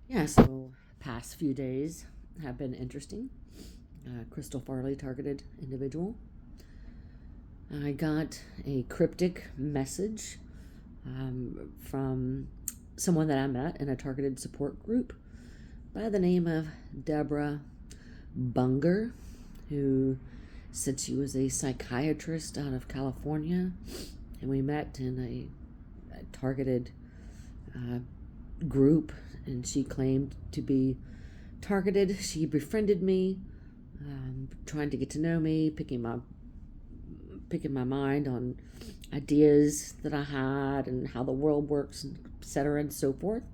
Yeah, so past few days have been interesting. Crystal Farley targeted individual. I got a cryptic message from someone that I met in a targeted support group by the name of Deborah Bunger, who said she was a psychiatrist out of California, and we met in a targeted uh, group, and she claimed to be targeted. She befriended me, trying to get to know me, picking my mind on ideas that I had and how the world works, etc., and so forth.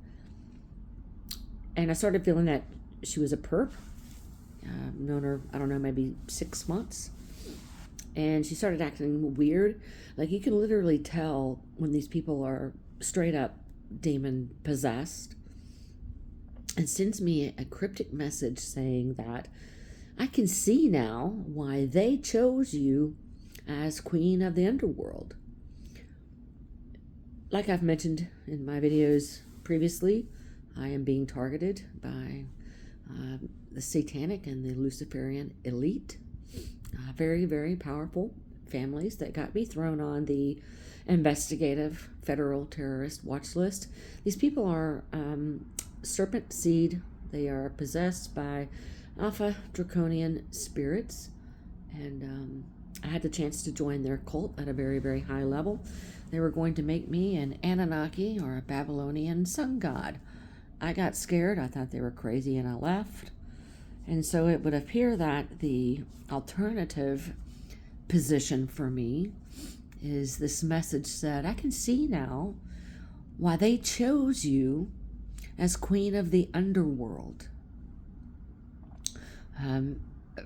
And I started feeling that she was a perp. I've known her, I don't know, maybe 6 months. And she started acting weird. Like, you can literally tell when these people are straight up demon possessed, and sends me a cryptic message saying that I can see now why they chose you as queen of the underworld. Like I've mentioned in my videos previously, I am being targeted by the satanic and the Luciferian elite. Very, very powerful families that got me thrown on the investigative federal terrorist watch list. These people are serpent seed. They are possessed by alpha draconian spirits, and I had the chance to join their cult at a very, very high level. They were going to make me an Anunnaki or a Babylonian sun god. I got scared. I thought they were crazy, and I left. And so it would appear that the alternative position for me is this message said, I can see now why they chose you as queen of the underworld.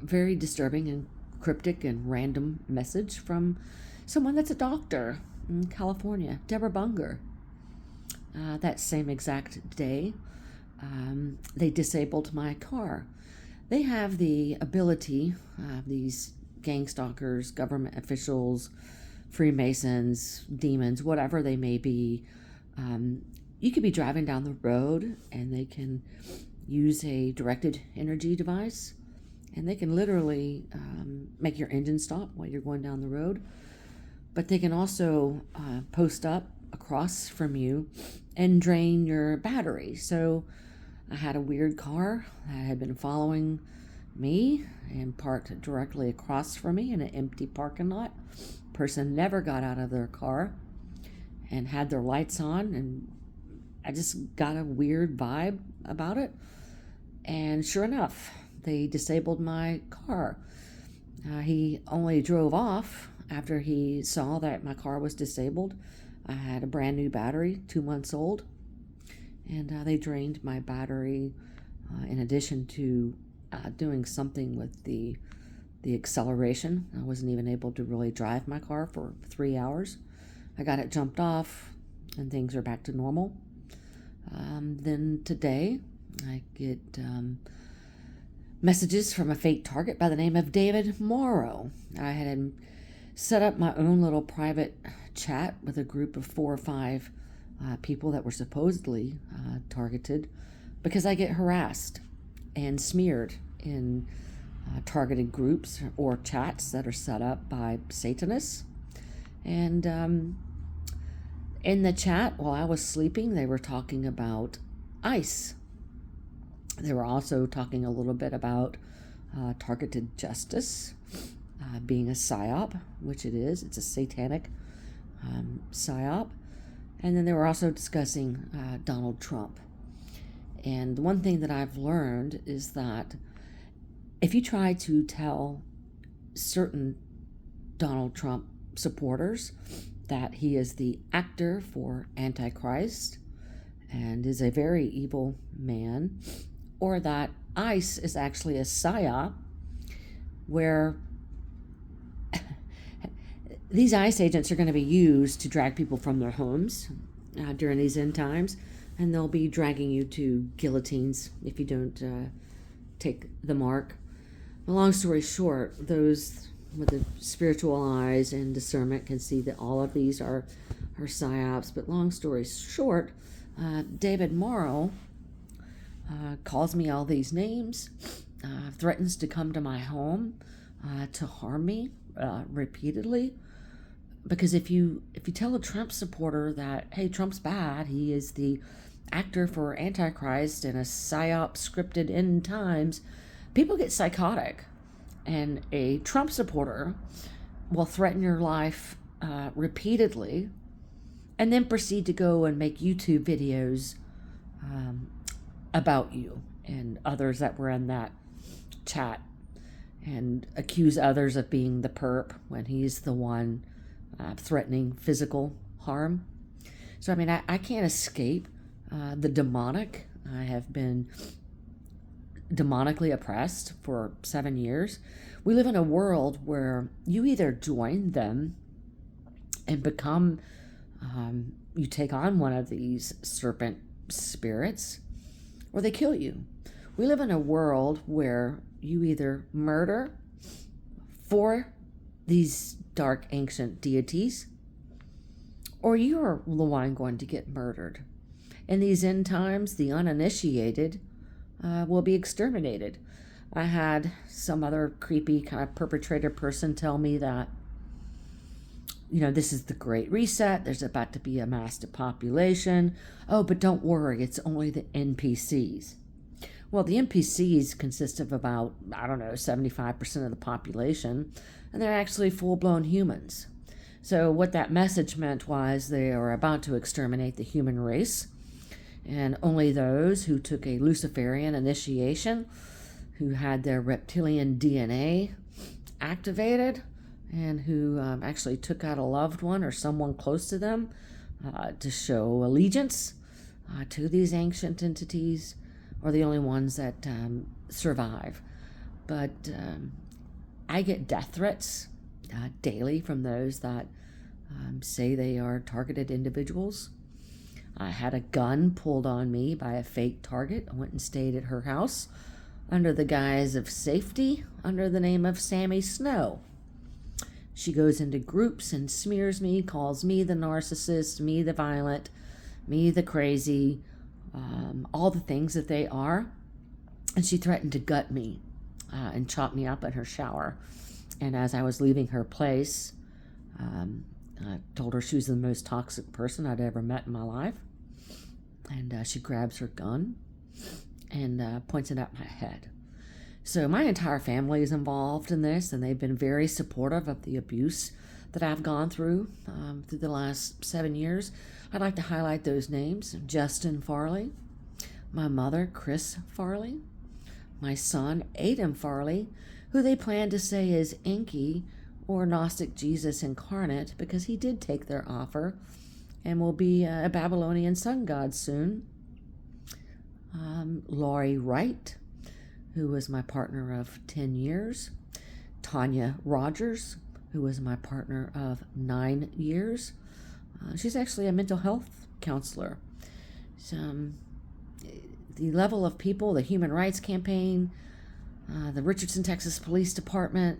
Very disturbing and cryptic and random message from someone that's a doctor in California, Deborah Bunger. That same exact day, they disabled my car. They have the ability, these gang stalkers, government officials, Freemasons, demons, whatever they may be. You could be driving down the road and they can use a directed energy device, and they can literally make your engine stop while you're going down the road. But they can also post up across from you and drain your battery. So I had a weird car that had been following me and parked directly across from me in an empty parking lot. Person never got out of their car and had their lights on, and I just got a weird vibe about it. And sure enough, they disabled my car. He only drove off after he saw that my car was disabled. I had a brand new battery, 2 months old, and they drained my battery in addition to doing something with the acceleration. I wasn't even able to really drive my car for 3 hours. I got it jumped off, and things are back to normal. Then today, I get messages from a fake target by the name of David Morrow. I had set up my own little private chat with a group of 4 or 5 people that were supposedly targeted, because I get harassed and smeared in targeted groups or chats that are set up by Satanists. And in the chat, while I was sleeping, they were talking about ICE. They were also talking a little bit about targeted justice being a psyop, which it is. It's a satanic psyop. And then they were also discussing Donald Trump. And the one thing that I've learned is that if you try to tell certain Donald Trump supporters that he is the actor for Antichrist and is a very evil man, or that ICE is actually a psyop where these ICE agents are going to be used to drag people from their homes during these end times, and they'll be dragging you to guillotines if you don't take the mark. Long story short, those with the spiritual eyes and discernment can see that all of these are psyops. But long story short, David Morrow calls me all these names, threatens to come to my home to harm me repeatedly. Because if you tell a Trump supporter that, hey, Trump's bad, he is the actor for Antichrist in a psyop scripted end times, people get psychotic. And a Trump supporter will threaten your life repeatedly and then proceed to go and make YouTube videos about you and others that were in that chat, and accuse others of being the perp when he's the one threatening physical harm. So, I mean, I can't escape the demonic. I have been demonically oppressed for 7 years. We live in a world where you either join them and become, you take on one of these serpent spirits, or they kill you. We live in a world where you either murder for these dark ancient deities, or you're the one going to get murdered. In these end times, the uninitiated will be exterminated. I had some other creepy kind of perpetrator person tell me that, this is the Great Reset. There's about to be a mass depopulation. Oh, but don't worry, it's only the NPCs. Well, the NPCs consist of about, 75% of the population, and they're actually full-blown humans. So what that message meant was they are about to exterminate the human race, and only those who took a Luciferian initiation, who had their reptilian DNA activated, and who actually took out a loved one or someone close to them to show allegiance to these ancient entities, are the only ones that survive. But I get death threats daily from those that say they are targeted individuals. I had a gun pulled on me by a fake target. I went and stayed at her house under the guise of safety, under the name of Sammy Snow. She goes into groups and smears me, calls me the narcissist, me the violent, me the crazy, all the things that they are. And she threatened to gut me and chop me up in her shower. And as I was leaving her place, I told her she was the most toxic person I'd ever met in my life. And she grabs her gun and points it at my head. So my entire family is involved in this, and they've been very supportive of the abuse that I've gone through the last 7 years. I'd like to highlight those names: Justin Farley, my mother, Chris Farley, my son, Adam Farley, who they plan to say is Enki, or Gnostic Jesus incarnate, because he did take their offer and will be a Babylonian sun god soon. Laurie Wright, who was my partner of 10 years. Tanya Rogers, who was my partner of 9 years. She's actually a mental health counselor. So, the level of people, the Human Rights Campaign, the Richardson, Texas Police Department,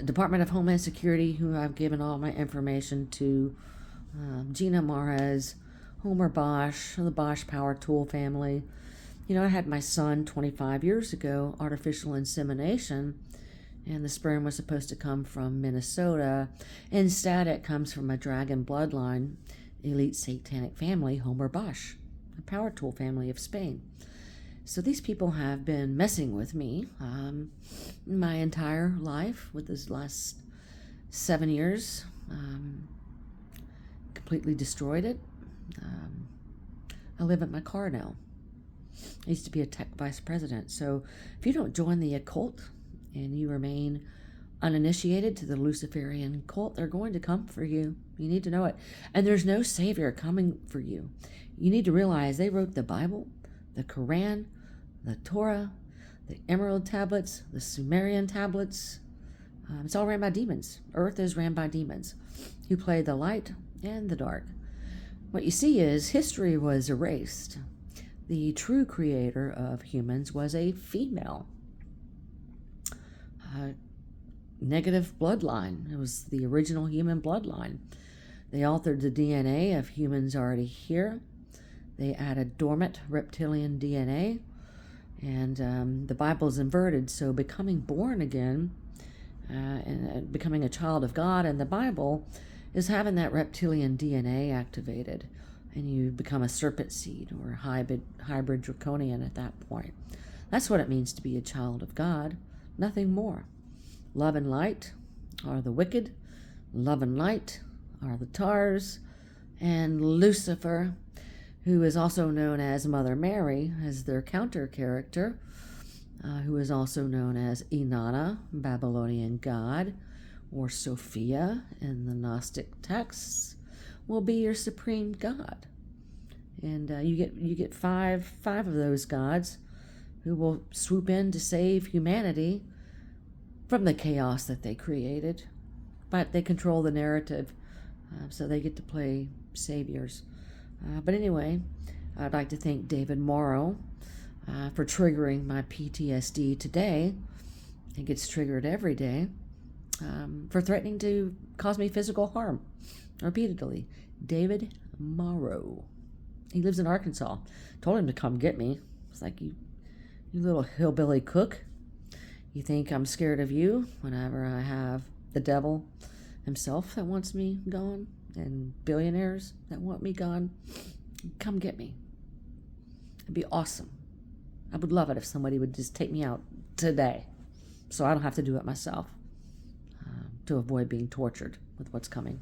Department of Homeland Security, who I've given all my information to, Gina Mares, Homer Bosch, the Bosch Power Tool family. I had my son 25 years ago, artificial insemination, and the sperm was supposed to come from Minnesota. Instead, it comes from a dragon bloodline, elite satanic family, Homer Bosch, a power tool family of Spain. So these people have been messing with me my entire life, with this last 7 years. Completely destroyed it. I live in my car now. I used to be a tech vice president. So if you don't join the occult and you remain uninitiated to the Luciferian cult, they're going to come for you. You need to know it. And there's no savior coming for you. You need to realize they wrote the Bible, the Quran, the Torah, the Emerald Tablets, the Sumerian Tablets. It's all ran by demons. Earth is ran by demons who play the light and the dark. What you see is history was erased. The true creator of humans was a female. Negative bloodline. It was the original human bloodline. They altered the DNA of humans already here. They added dormant reptilian DNA, and the Bible is inverted, so becoming born again and becoming a child of God in the Bible is having that reptilian DNA activated, and you become a serpent seed or hybrid draconian at that point. That's what it means to be a child of God, nothing more. Love and light are the wicked, love and light are the tars, and Lucifer, who is also known as Mother Mary, as their counter character, who is also known as Inanna, Babylonian god, or Sophia in the Gnostic texts, will be your supreme god. And you get five of those gods who will swoop in to save humanity from the chaos that they created. But they control the narrative, so they get to play saviors. But anyway, I'd like to thank David Morrow for triggering my PTSD today. It gets triggered every day, for threatening to cause me physical harm repeatedly. David Morrow. He lives in Arkansas. Told him to come get me. It's like, you little hillbilly cook. You think I'm scared of you whenever I have the devil himself that wants me gone and billionaires that want me gone? Come get me. It'd be awesome. I would love it if somebody would just take me out today so I don't have to do it myself, to avoid being tortured with what's coming.